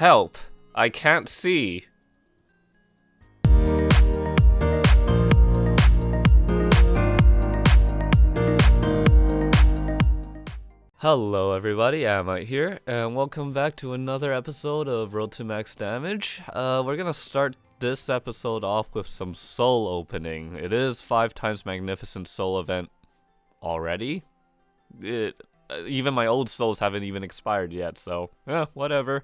Help! I can't see. Hello everybody, Amite here, and welcome back to another episode of Road to Max Damage. We're gonna start this episode off with some soul opening. It is 5 times Magnificent Soul event already. Even my old souls haven't even expired yet, so whatever.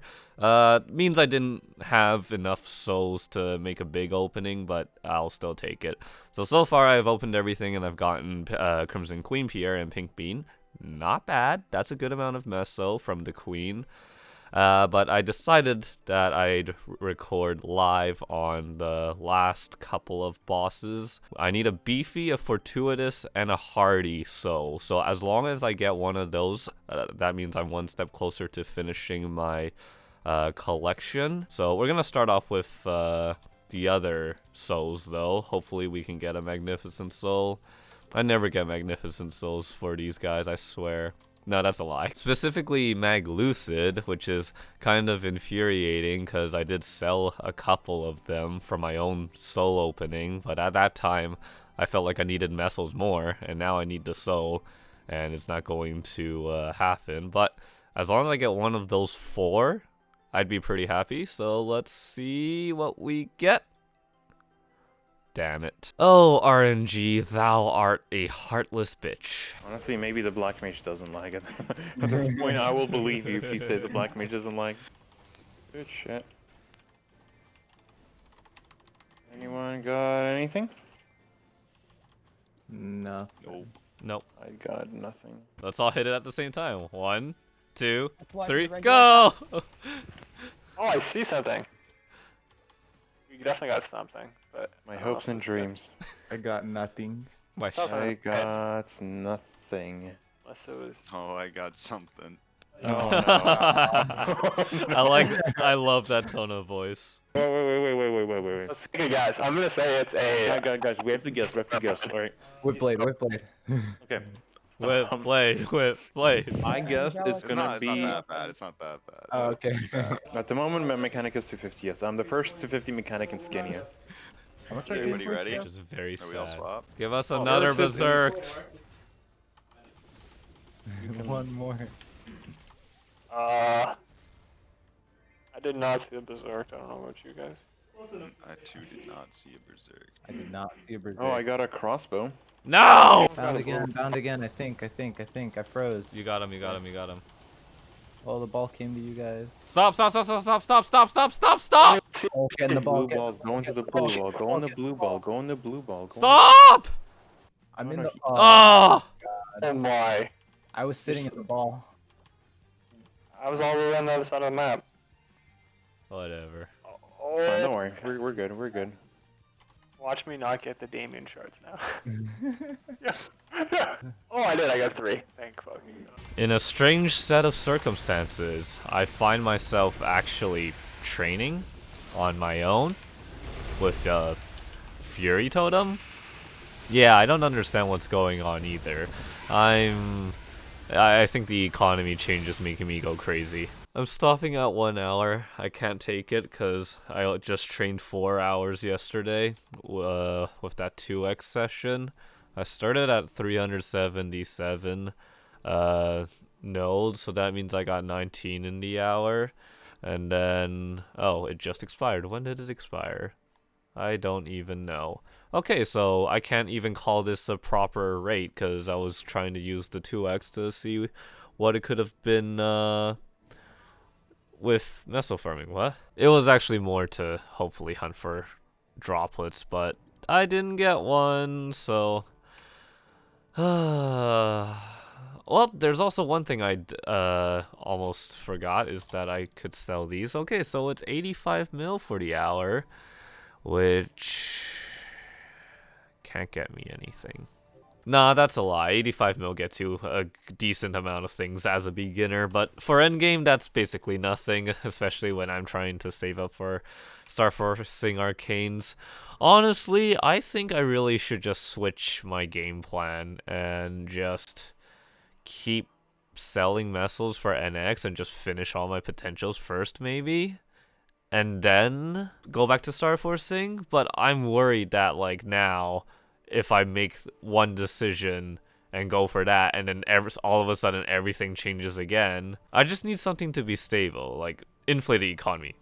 Means I didn't have enough souls to make a big opening, but I'll still take it. So far I've opened everything and I've gotten Crimson Queen Pierre and Pink Bean. Not bad. That's a good amount of meso from the Queen. But I decided that I'd record live on the last couple of bosses. I need a beefy, a fortuitous, and a hardy soul. So as long as I get one of those, that means I'm one step closer to finishing my collection. So we're gonna start off with the other souls though. Hopefully we can get a magnificent soul. I never get magnificent souls for these guys, I swear. No, that's a lie. Specifically Maglucid, which is kind of infuriating because I did sell a couple of them for my own soul opening, but at that time I felt like I needed Messels more, and now I need the soul, and it's not going to happen. But as long as I get one of those 4, I'd be pretty happy. So let's see what we get. Damn it. Oh, RNG, thou art a heartless bitch. Honestly, maybe the Black Mage doesn't like it. At this point, I will believe you if you say the Black Mage doesn't like it. Good shit. Anyone got anything? No. Nope. I got nothing. Let's all hit it at the same time. 1, 2, 3, go! Oh, I see something. You definitely got something, but My hopes and dreams. I got nothing. My Stop. I got nothing. unless it was. Oh, I got something. Oh no. I love that tone of voice. Wait. Let's take a guess. I'm gonna say it's a. Guys, we have to guess, Alright. Whip blade. Okay. Whip, play. I guess it's It's gonna not, it's be... not that bad. It's not that bad. Oh, okay. At the moment, my mechanic is 250, yes. I'm the first 250 mechanic in Scania. How much Okay, everybody ready? Which is very Are we all sad. swap? Give us Oh, another versus- berserked. One more. I did not see the berserk. I don't know about you guys. I too did not see a berserk. I did not see a berserk. Oh, I got a crossbow. No! Bound again. I think. I froze. You got him. Oh, the ball came to you guys. Stop! Oh, get in the ball. Blue balls, go into the blue ball, go on the blue ball, go on the blue ball. Go Stop! I'm in the. Oh! Oh my! I was sitting at the ball. I was all the way on the other side of the map. Whatever. Oh, don't worry, we're good. Watch me not get the Damien shards now. Oh, I did. I got 3. Thank fucking God. In a strange set of circumstances, I find myself actually training on my own with a Fury Totem. Yeah, I don't understand what's going on either. I think the economy change is making me go crazy. I'm stopping at 1 hour. I can't take it because I just trained 4 hours yesterday with that 2x session. I started at 377 nodes, so that means I got 19 in the hour. And then, oh, it just expired. When did it expire? I don't even know. Okay, so I can't even call this a proper rate because I was trying to use the 2x to see what it could have been with meso farming. What? It was actually more to hopefully hunt for droplets, but I didn't get one, so... Well, there's also one thing I almost forgot, is that I could sell these. Okay, so it's 85 mil for the hour, which can't get me anything. Nah, that's a lie. 85 mil gets you a decent amount of things as a beginner, but for endgame, that's basically nothing, especially when I'm trying to save up for Star Forcing Arcanes. Honestly, I think I really should just switch my game plan and just keep selling Messels for NX and just finish all my potentials first, maybe? and then go back to Star Forcing, but I'm worried that like now if I make one decision and go for that and then all of a sudden everything changes again, I just need something to be stable, like inflated economy,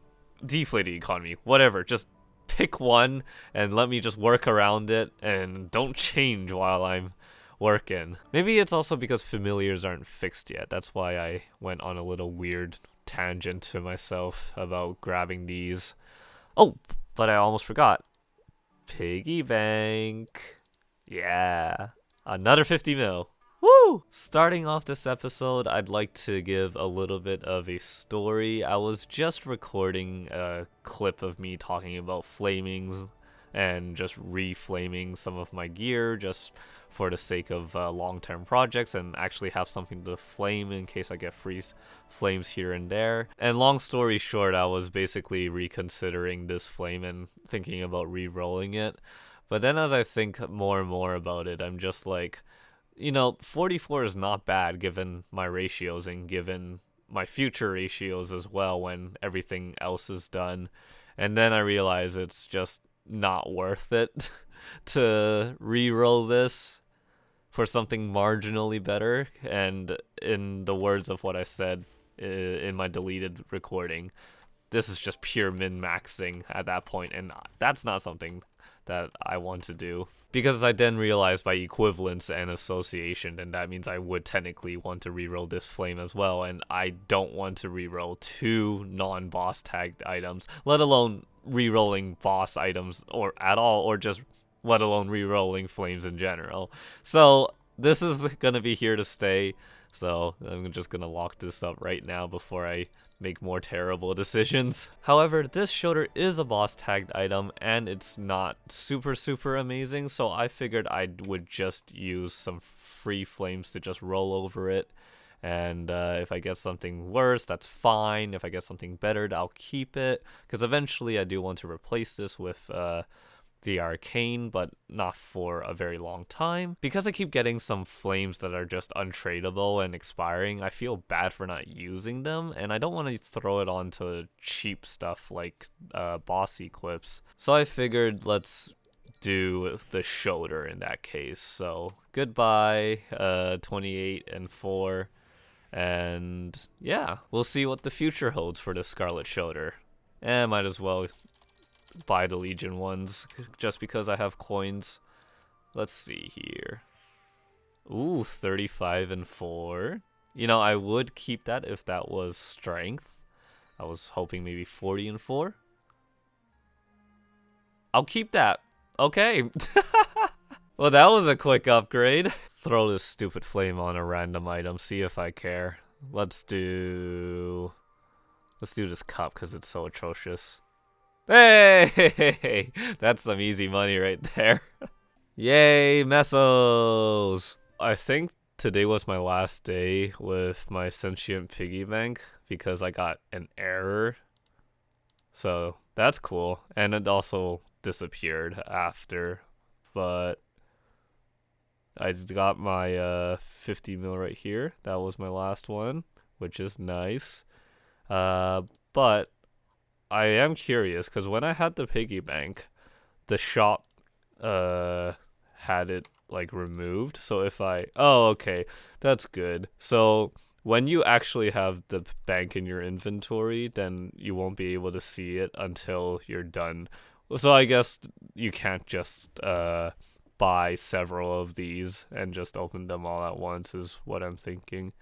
deflated economy, whatever. Just pick one and let me just work around it and don't change while I'm working. Maybe it's also because familiars aren't fixed yet. That's why I went on a little weird tangent to myself about grabbing these. Oh, but I almost forgot. Piggy bank. Yeah. Another 50 mil. Woo! Starting off this episode, I'd like to give a little bit of a story. I was just recording a clip of me talking about flamings and just reflaming some of my gear just for the sake of long-term projects and actually have something to flame in case I get free flames here and there. And long story short, I was basically reconsidering this flame and thinking about re-rolling it. But then as I think more and more about it, I'm just like, you know, 44 is not bad given my ratios and given my future ratios as well when everything else is done. And then I realize it's just not worth it to re-roll this for something marginally better. And in the words of what I said in my deleted recording, this is just pure min-maxing at that point, and that's not something that I want to do. Because I then realized by equivalence and association, then that means I would technically want to reroll this flame as well, and I don't want to reroll 2 non-boss tagged items, let alone rerolling boss items or at all, or just let alone rerolling flames in general. So this is gonna be here to stay, so I'm just gonna lock this up right now before I make more terrible decisions. However, this shoulder is a boss tagged item and it's not super amazing, so I figured I would just use some free flames to just roll over it. And if I get something worse, that's fine. If I get something better, I'll keep it, because eventually I do want to replace this with the arcane, but not for a very long time. Because I keep getting some flames that are just untradeable and expiring, I feel bad for not using them, and I don't want to throw it onto cheap stuff like boss equips. So I figured let's do the shoulder in that case. So goodbye 28 and 4, and yeah, we'll see what the future holds for the Scarlet Shoulder. And might as well buy the Legion ones just because I have coins. Let's see here. Ooh, 35 and 4. You know, I would keep that if that was strength. I was hoping maybe 40 and 4. I'll keep that. Okay. Well, that was a quick upgrade. Throw this stupid flame on a random item, see if I care. Let's do this cup because it's so atrocious. Hey, that's some easy money right there. Yay, mesos! I think today was my last day with my sentient piggy bank because I got an error. So that's cool. And it also disappeared after. But I got my 50 mil right here. That was my last one, which is nice. But I am curious because when I had the piggy bank, the shop had it like removed. So if oh, okay, that's good. So when you actually have the bank in your inventory, then you won't be able to see it until you're done. So I guess you can't just buy several of these and just open them all at once is what I'm thinking,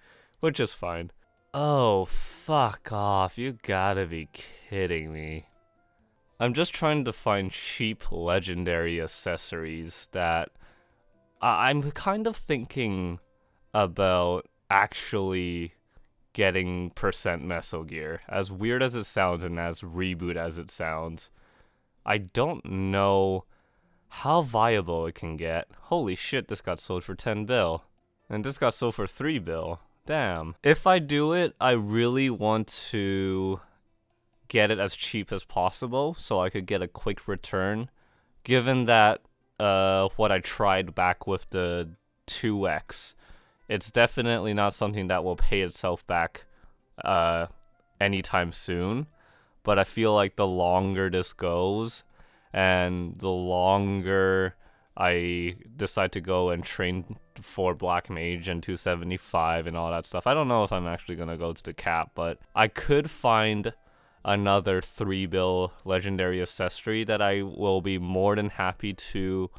which is fine. Oh, fuck off. You gotta be kidding me. I'm just trying to find cheap legendary accessories that I'm kind of thinking about actually getting percent meso gear. As weird as it sounds and as reboot as it sounds, I don't know how viable it can get. Holy shit, this got sold for 10 bill. And this got sold for 3 bill. Damn. If I do it, I really want to get it as cheap as possible so I could get a quick return. Given that what I tried back with the 2x, it's definitely not something that will pay itself back anytime soon. but I feel like the longer this goes, and the longer I decide to go and train for Black Mage and 275 and all that stuff, I don't know if I'm actually going to go to the cap, but I could find another 3-bill legendary accessory that I will be more than happy to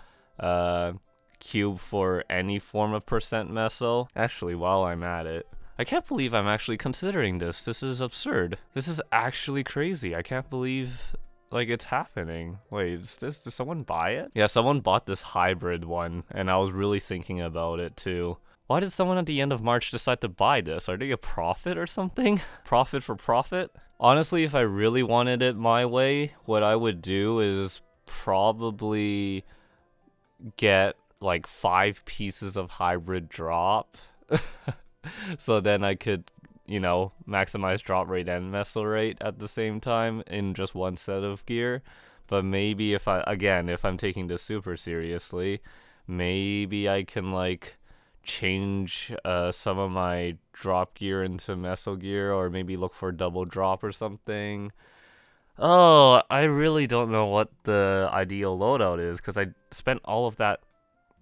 cube for any form of percent meso. Actually, while I'm at it, I can't believe I'm actually considering this. This is absurd. This is actually crazy. I can't believe like it's happening. Wait, did someone buy it? Yeah, someone bought this hybrid one, and I was really thinking about it too. Why did someone at the end of March decide to buy this? Are they a profit or something? Profit for profit? Honestly, if I really wanted it my way, what I would do is probably get like 5 pieces of hybrid drop. So then I could, you know, maximize drop rate and meso rate at the same time in just one set of gear. But maybe if I'm taking this super seriously, maybe I can like change some of my drop gear into meso gear, or maybe look for double drop or something. Oh, I really don't know what the ideal loadout is, because I spent all of that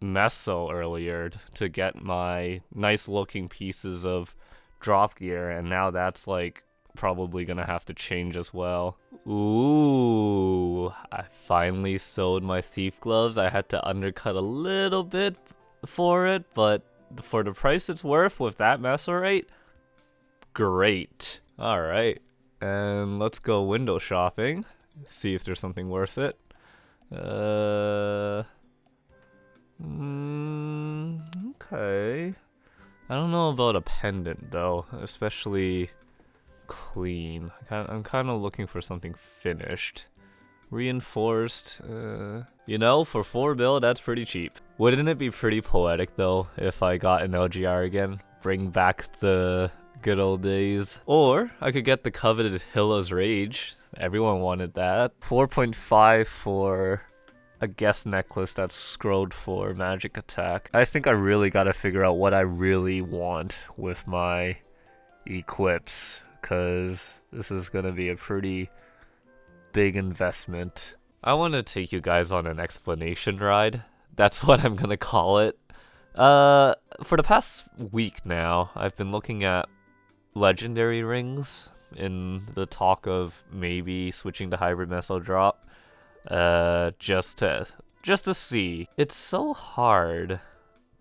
meso earlier to get my nice looking pieces of drop gear, and now that's like probably gonna have to change as well. Ooh, I finally sold my thief gloves. I had to undercut a little bit for it, but for the price it's worth with that meso rate, great. All right, and let's go window shopping, see if there's something worth it. Okay. I don't know about a pendant though, especially clean. I'm kind of looking for something finished. Reinforced, you know, for 4 bill, that's pretty cheap. Wouldn't it be pretty poetic though if I got an LGR again? Bring back the good old days. Or I could get the coveted Hilla's Rage. Everyone wanted that. 4.5 for a guest necklace that's scrolled for magic attack. I think I really gotta figure out what I really want with my equips, because this is gonna be a pretty big investment. I want to take you guys on an explanation ride. That's what I'm gonna call it. For the past week now, I've been looking at legendary rings in the talk of maybe switching to hybrid meso drop. Just to see. It's so hard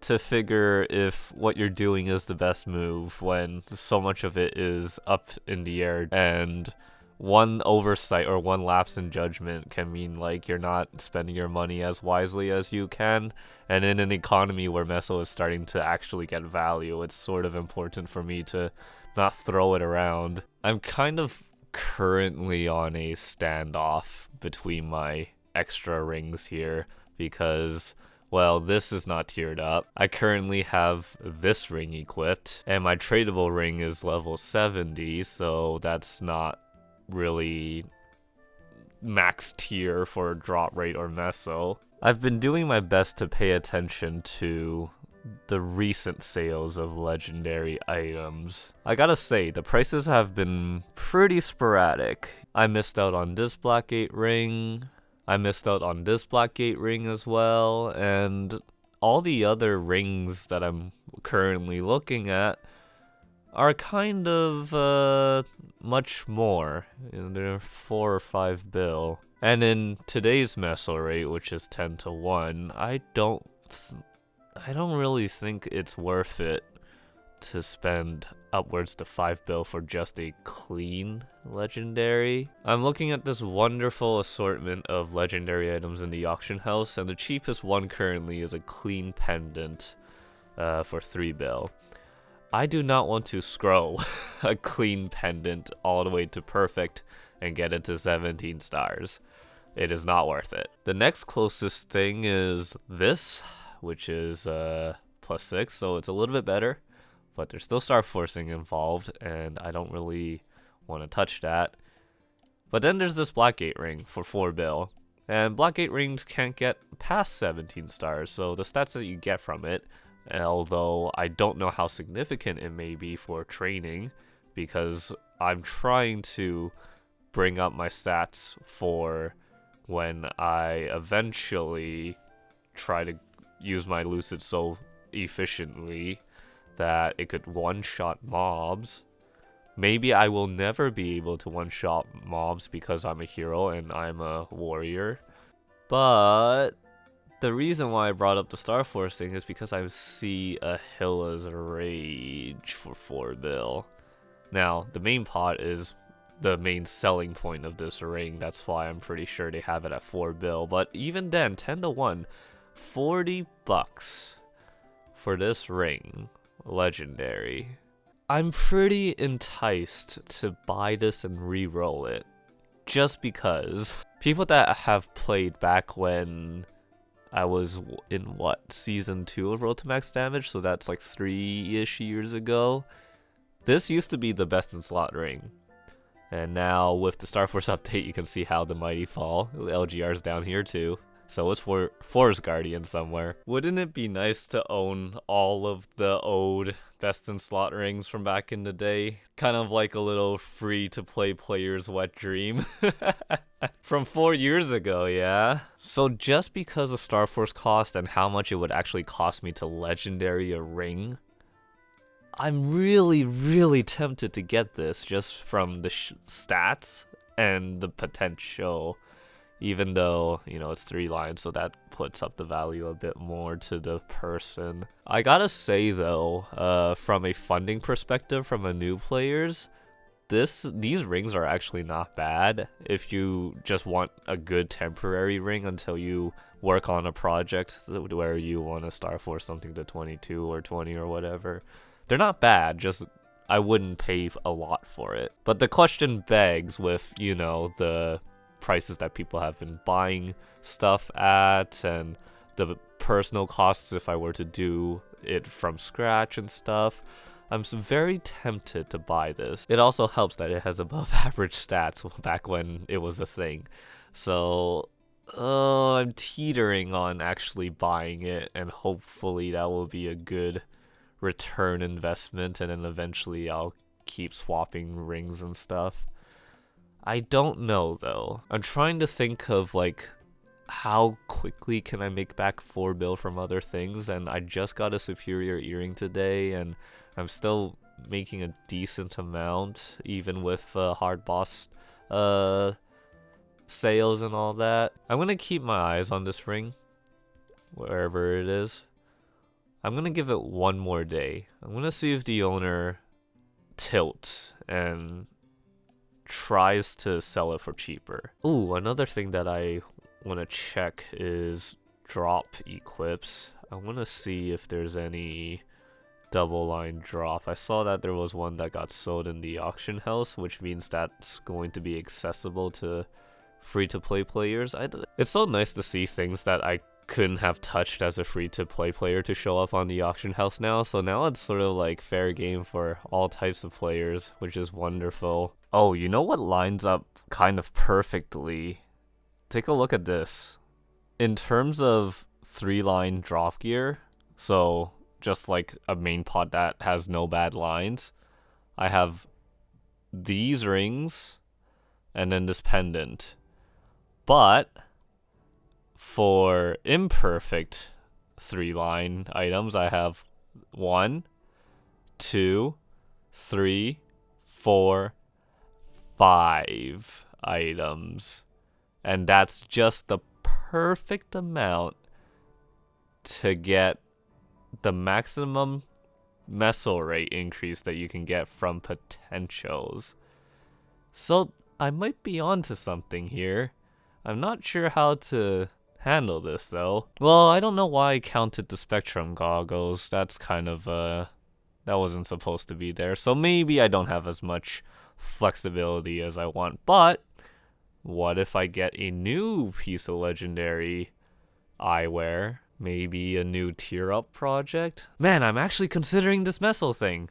to figure if what you're doing is the best move when so much of it is up in the air, and one oversight or one lapse in judgment can mean like you're not spending your money as wisely as you can. And in an economy where meso is starting to actually get value, it's sort of important for me to not throw it around. I'm kind of currently on a standoff between my extra rings here because, well, this is not tiered up. I currently have this ring equipped, and my tradable ring is level 70, so that's not really max tier for drop rate or meso. I've been doing my best to pay attention to the recent sales of legendary items. I gotta say, the prices have been pretty sporadic. I missed out on this Blackgate ring. I missed out on this Blackgate ring as well, and all the other rings that I'm currently looking at are kind of much more. You know, they're 4 or 5 bill. And in today's meso rate, which is 10 to 1, I don't really think it's worth it to spend upwards to 5 bill for just a clean legendary. I'm looking at this wonderful assortment of legendary items in the auction house, and the cheapest one currently is a clean pendant for 3 bill. I do not want to scroll a clean pendant all the way to perfect and get it to 17 stars. It is not worth it. The next closest thing is this, which is +6, so it's a little bit better, but there's still star forcing involved, and I don't really want to touch that. But then there's this Blackgate ring for 4 bill, and Blackgate rings can't get past 17 stars, so the stats that you get from it, although I don't know how significant it may be for training, because I'm trying to bring up my stats for when I eventually try to use my Lucid so efficiently that it could one-shot mobs. Maybe I will never be able to one-shot mobs because I'm a hero and I'm a warrior. But the reason why I brought up the Star Force thing is because I see Ahila's Rage for 4 bill. Now, the main pot is the main selling point of this ring. That's why I'm pretty sure they have it at 4 bill. But even then, 10 to 1, 40 bucks for this ring. Legendary. I'm pretty enticed to buy this and re-roll it. Just because. People that have played back when I was in what, season 2 of Road to Max Damage, so that's like 3-ish years ago. This used to be the best in slot ring. And now with the Star Force update, you can see how the mighty fall. The LGR's down here too. So it's for Forest Guardian somewhere. Wouldn't it be nice to own all of the old best in slot rings from back in the day? Kind of like a little free-to-play player's wet dream. From 4 years ago, yeah? So just because of Star Force cost and how much it would actually cost me to legendary a ring, I'm really, really tempted to get this just from the stats and the potential. Even though, you know, it's 3 lines, so that puts up the value a bit more to the person. I gotta say though, from a funding perspective from a new players, these rings are actually not bad if you just want a good temporary ring until you work on a project where you want to Star Force something to 22 or 20 or whatever. They're not bad, just I wouldn't pay a lot for it. But the question begs with, you know, the prices that people have been buying stuff at and the personal costs if I were to do it from scratch and stuff. I'm very tempted to buy this. It also helps that it has above average stats back when it was a thing. So I'm teetering on actually buying it, and hopefully that will be a good return investment, and then eventually I'll keep swapping rings and stuff. I don't know though. I'm trying to think of like how quickly can I make back 4 bill from other things, and I just got a superior earring today and I'm still making a decent amount even with hard boss sales and all that. I'm gonna keep my eyes on this ring wherever it is. I'm gonna give it one more day. I'm gonna see if the owner tilts and tries to sell it for cheaper. Ooh, another thing that I want to check is drop equips. I want to see if there's any double line drop. I saw that there was one that got sold in the auction house, which means that's going to be accessible to free-to-play players. It's so nice to see things that I couldn't have touched as a free-to-play player to show up on the auction house now. So now it's sort of like fair game for all types of players, which is wonderful. Oh, you know what lines up kind of perfectly? Take a look at this. In terms of 3-line drop gear, so just like a main pot that has no bad lines, I have these rings and then this pendant. But for imperfect 3-line items, I have 1, 2, 3, 4, 5 items. And that's just the perfect amount to get the maximum meso rate increase that you can get from potentials. So I might be onto something here. I'm not sure how to handle this though. Well, I don't know why I counted the Spectrum goggles. That's kind of that wasn't supposed to be there. So maybe I don't have as much flexibility as I want. But what if I get a new piece of legendary eyewear? Maybe a new tier up project? Man, I'm actually considering this meso thing.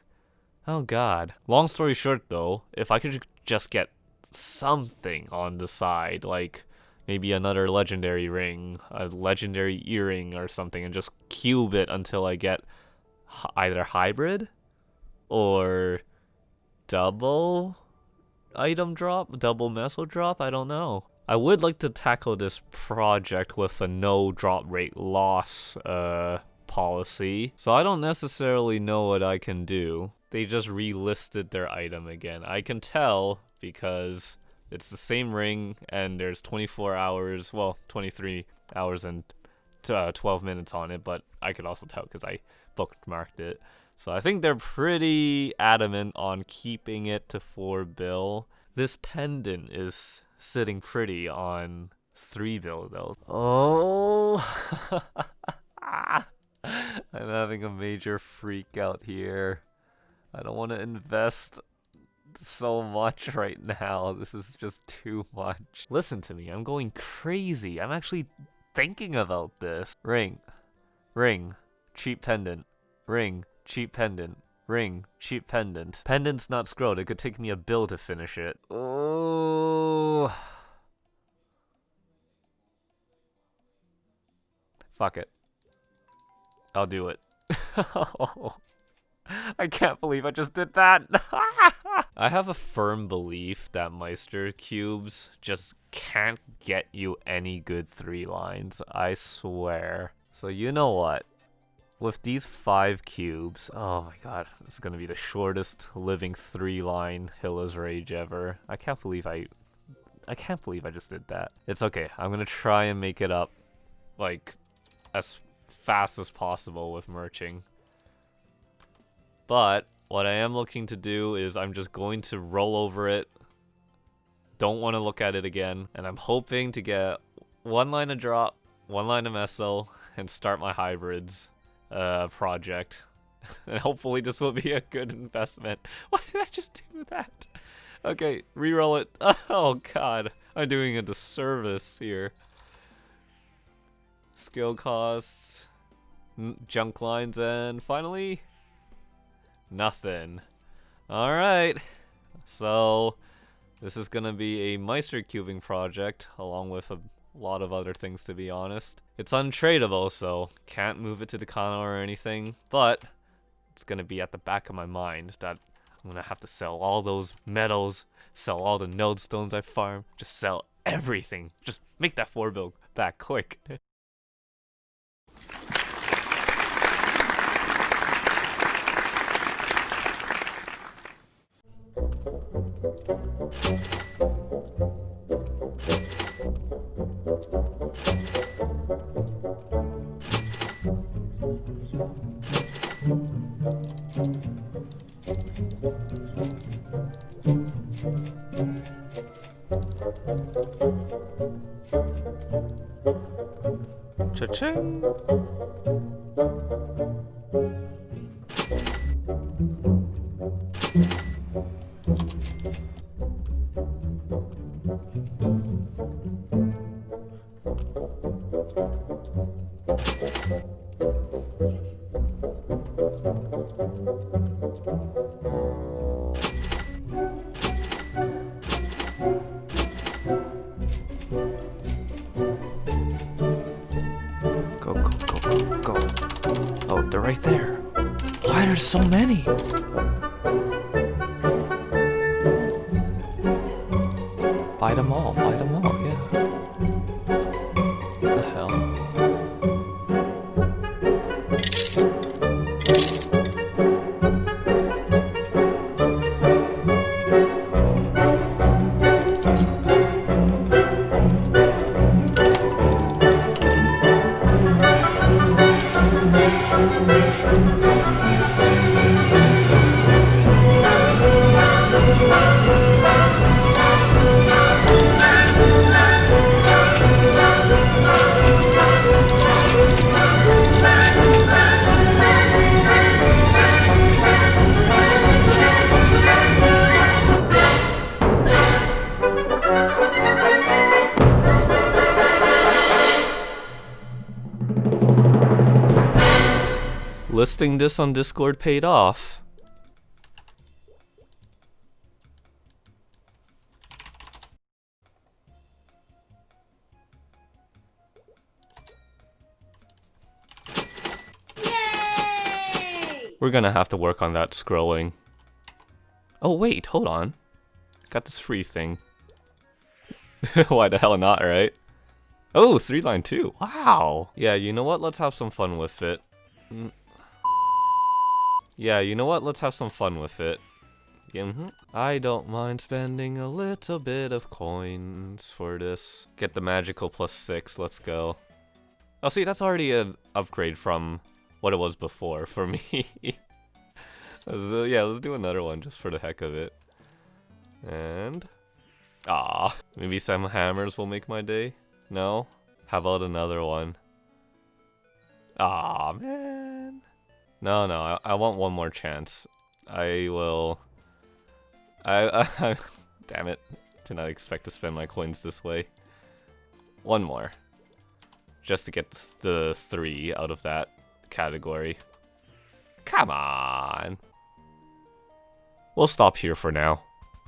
Oh god. Long story short though, if I could just get something on the side, like maybe another legendary ring, a legendary earring or something, and just cube it until I get either hybrid or double item drop, double meso drop, I don't know. I would like to tackle this project with a no drop rate loss policy, so I don't necessarily know what I can do. They just relisted their item again. I can tell because it's the same ring and there's 24 hours, well, 23 hours and 12 minutes on it, but I could also tell because I bookmarked it. So I think they're pretty adamant on keeping it to 4 bill. This pendant is sitting pretty on 3 bill though. Oh, I'm having a major freak out here. I don't want to invest so much right now. This is just too much. Listen to me, I'm going crazy. I'm actually thinking about this. Ring, cheap pendant, ring, cheap pendant, ring, cheap pendant. Pendant's not scrolled. It could take me a bill to finish it. Oh. Fuck it. I'll do it. I can't believe I just did that. I have a firm belief that Meister cubes just can't get you any good 3 lines. I swear. So you know what? With these 5 cubes, oh my god, this is gonna be the shortest living 3-line Hilla's Rage ever. I can't believe I just did that. It's okay. I'm gonna try and make it up, like, as fast as possible with merching. But what I am looking to do is I'm just going to roll over it. Don't want to look at it again. And I'm hoping to get 1 line of drop, 1 line of meso, and start my hybrids project. And hopefully this will be a good investment. Why did I just do that? Okay, reroll it. Oh god, I'm doing a disservice here. Skill costs, junk lines, and finally nothing. Alright, so this is gonna be a Meister cubing project along with a lot of other things, to be honest. It's untradeable, so can't move it to the Kano or anything, but it's gonna be at the back of my mind that I'm gonna have to sell all those metals, sell all the node stones I farm, just sell everything. Just make that 4 bill back quick. Cha-ching! Go. Oh, they're right there. Why are there so many? Buy them all, yeah. What the hell? Listing this on Discord paid off. Yay! We're gonna have to work on that scrolling. Oh wait, hold on. Got this free thing. Why the hell not, right? Oh, 3-line too. Wow. Yeah, you know what? Let's have some fun with it. Yeah, you know what? Let's have some fun with it. I don't mind spending a little bit of coins for this. Get the magical +6. Let's go. Oh, see, that's already an upgrade from what it was before for me. Yeah, let's do another one just for the heck of it. And... maybe some hammers will make my day? No? How about another one? Man. No, I want one more chance. I will... Damn it. Did not expect to spend my coins this way. One more. Just to get the 3 out of that category. Come on. We'll stop here for now.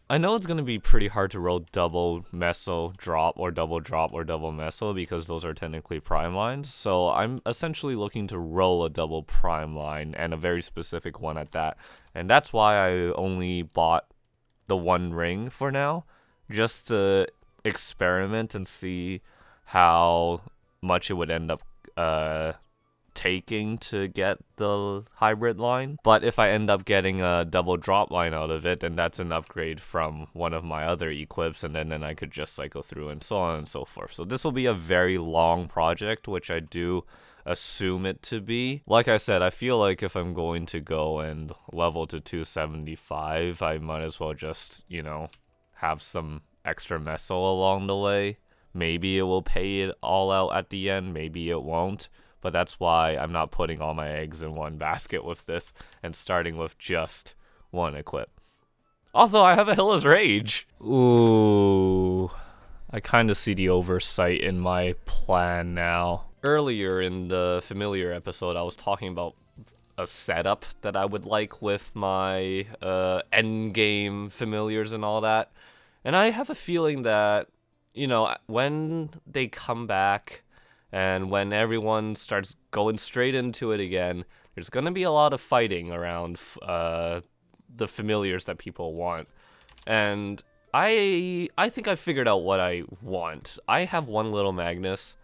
I know it's going to be pretty hard to roll double meso drop or double meso because those are technically prime lines. So I'm essentially looking to roll a double prime line and a very specific one at that. And that's why I only bought the 1 ring for now, just to experiment and see how much it would end up taking to get the hybrid line. But if I end up getting a double drop line out of it, then that's an upgrade from one of my other equips, and then I could just cycle through and so on and so forth. So this will be a very long project, which I do assume it to be. Like I said, I feel like if I'm going to go and level to 275, I might as well just, you know, have some extra meso along the way. Maybe it will pay it all out at the end, maybe it won't. But that's why I'm not putting all my eggs in one basket with this and starting with just 1 equip. Also, I have a Hilla's Rage. Ooh, I kind of see the oversight in my plan now. Earlier in the familiar episode, I was talking about a setup that I would like with my endgame familiars and all that. And I have a feeling that, you know, when they come back and when everyone starts going straight into it again, there's going to be a lot of fighting around the familiars that people want. And I think I figured out what I want. I have 1 little Magnus.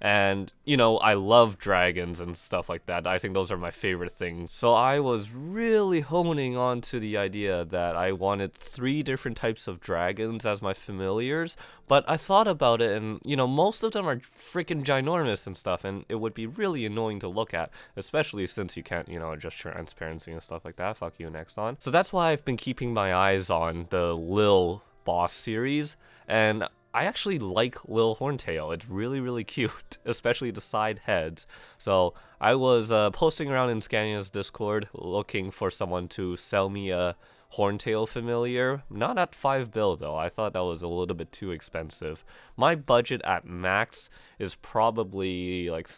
And, you know, I love dragons and stuff like that. I think those are my favorite things. So I was really honing on to the idea that I wanted 3 different types of dragons as my familiars. But I thought about it and, you know, most of them are freaking ginormous and stuff. And it would be really annoying to look at, especially since you can't, you know, adjust transparency and stuff like that. Fuck you, next on. So that's why I've been keeping my eyes on the Lil boss series. And I actually like Lil Horntail. It's really, really cute, especially the side heads. So I was posting around in Scania's Discord looking for someone to sell me a Horntail familiar. Not at 5 bill though. I thought that was a little bit too expensive. My budget at max is probably like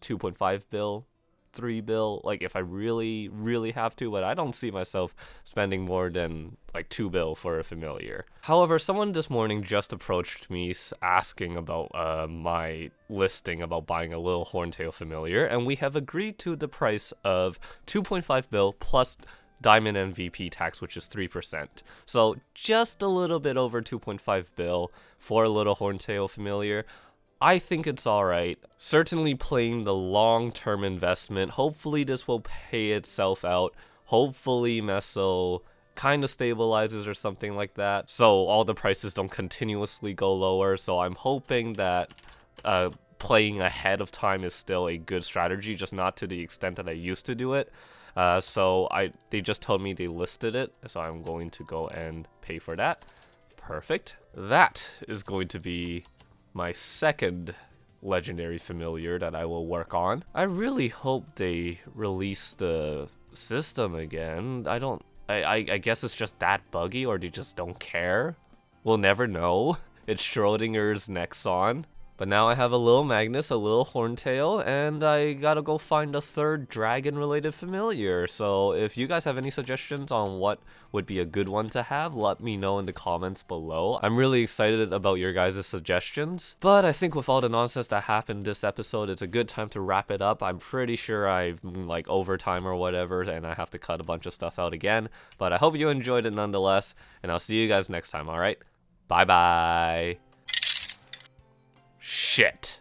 2.5 bill. 3 bill, like if I really, really have to, but I don't see myself spending more than like 2 bill for a familiar. However, someone this morning just approached me asking about my listing about buying a Lil Horntail familiar, and we have agreed to the price of 2.5 bill plus Diamond MVP tax, which is 3%. So just a little bit over 2.5 bill for a Little Horntail familiar. I think it's alright. Certainly playing the long-term investment. Hopefully this will pay itself out. Hopefully Meso kind of stabilizes or something like that, so all the prices don't continuously go lower. So I'm hoping that playing ahead of time is still a good strategy, just not to the extent that I used to do it. So they just told me they listed it, so I'm going to go and pay for that. Perfect. That is going to be my second legendary familiar that I will work on. I really hope they release the system again. I guess it's just that buggy, or they just don't care. We'll never know. It's Schrodinger's Nexon. But now I have a little Magnus, a little Horntail, and I gotta go find a third dragon-related familiar. So if you guys have any suggestions on what would be a good one to have, let me know in the comments below. I'm really excited about your guys' suggestions. But I think with all the nonsense that happened this episode, it's a good time to wrap it up. I'm pretty sure I've like overtime or whatever, and I have to cut a bunch of stuff out again. But I hope you enjoyed it nonetheless, and I'll see you guys next time, alright? Bye-bye. Shit.